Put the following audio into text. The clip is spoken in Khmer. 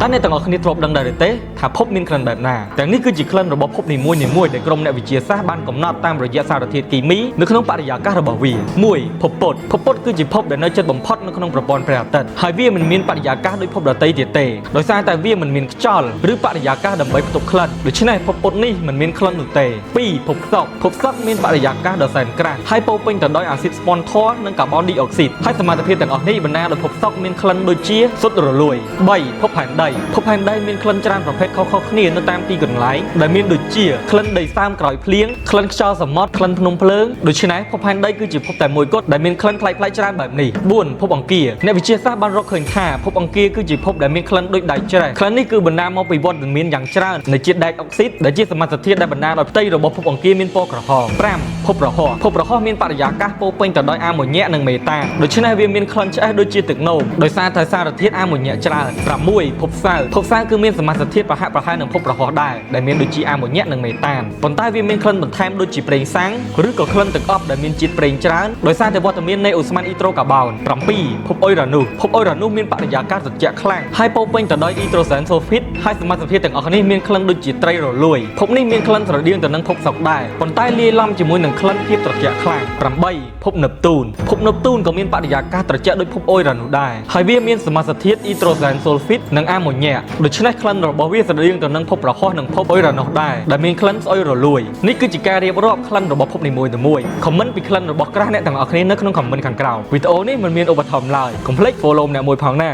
តែអ្នកទាំងអស់គ្នាធ្លាប់ដឹងដែរទេថាភពមានក្លិនបែបណាទាំងនេះគឺជាក្លិនរបស់ភពនីមួយៗដែលក្រុមអ្នកវិទ្យាសាស្ត្របានកំណត់តាមរយៈសារធាតុគីមីនៅក្នុងបរិយាកាសរបស់វា1ភពពុទ្ធភពពុទ្ធគឺជាភពដែលនៅជិតបំផុតនៅក្នុងប្រព័ន្ធព្រះអាទិត្យហើយវាមិនមានបរិយាកាសដូចភពដទៃទៀតទេដោយសារតែវាមិនមានខ្យល់ឬបរិយាកាសដើម្បីផ្ទុកក្លិនដូច្នេះភពពុទ្ធនេះមិនមានក្លិននោះទេ2ភពសុក្រមានបរិយាកាសដ៏សែនក្រាស់ហើយពោពេញទៅដោយអាស៊ីតស្ពន់ធ័រនិងកាបូនឌីអុកស៊ីតហើយសមត្ថភាពទាំងអស់នេះបណ្ដាលឲ្យភពសុក្រមានក្លិនដូចជាសុទ្ធរលួយ3ភពផែនដីមានក្លិនច្រើនប្រភេទខុសៗគ្នានៅតាមទីកន្លែងដែលមានដូចជាក្លិនដីសើមក្រោយភ្លៀងក្លិនខ្យល់សមុទ្រក្លិនភ្នំភ្លើងដូច្នេះភពផែនដីគឺជាភពតែមួយគត់ដែលមានក្លិនប្លែកៗច្រើនបែបនេះ4ភពអង្គារអ្នកវិទ្យាសាស្ត្របានរកឃើញថាភពអង្គារគឺជាភពដែលមានក្លិនដូចដែកច្រេះក្លិននេះគឺបណ្ដាលមកពីវត្តមានយ៉ាងច្រើននៃជាតិដែកអុកស៊ីតដែលជាសមាសធាតុដែលបណ្ដាលឲ្យផ្ទៃរបស់ភពអង្គារមានពណ៌ក្រហម5ភពរហ័សមានបរិយាកាសពោពេញទៅដោយអាម៉ូញ៉ែកនិងមេតានដូច្នេះវាមានក្លិនឆ្អែតដូចជាទឹកនោមដោយសារតែសារធាតុអាម៉ូញ៉ែកច្រើន6ភពសៅរ៍គឺមានសមាសធាតុប្រហាក់ប្រហែលនឹងភពរហ័សដែរដែលមានដូចជាអាម៉ូញ៉ែកនិងមេតានប៉ុន្តែវាមានក្លិនបន្ថែមដូចជាប្រេងសាំងឬក៏ក្លិនទឹកអប់ដែលមានជាតិប្រេងច្រើនដោយសារតែវត្តមាននៃអូស្មန်អ៊ីត្រូកាបូន7ភពអ៊ុយរ៉ានូសមានបរិយាកាសត្រជាក់ខ្លាំងហើយពោពេញទៅដោយអ៊ីត្រូសែនសូហ្វីតហើយសមាសធាតុទាំងអស់នេះមានក្លិនដូចជាត្រីរលួយភពនេះមានក្លិនស្រដៀងទៅនឹងភពសុក្រដែរប៉ុន្តែលាយឡំជាមួយនឹងក្លិនភាពត្រជាក់ខ្លាំង8ភពនេបទូនក៏មានបរិយាកាសត្រជាក់ដូចភពអ៊ុយរ៉ានូសដែរហើយវាមានសមាសធាតុអ៊ីត្រូសែនសូហ្វីតនិងអាម៉ូញ៉ែកដូច្នេះក្លិនរបស់វាស្រដៀងទៅនឹងភពរហ័សនិងភពអ៊ុយរ៉ានូសដែរដែលមានក្លិនស្អុយរលួយនេះគឺជាការរៀបរាប់ក្លិនរបស់ភពនីមួយៗខមមិនពីក្លិនរបស់ក្រាស់អ្នកទាំងអស់គ្នានៅក្នុងខមមិនខាងក្រោមវីដេអូនេះមិនមានឧបត្ថម្ភឡើយកុំភ្លេច follow អ្នកមួយផងណា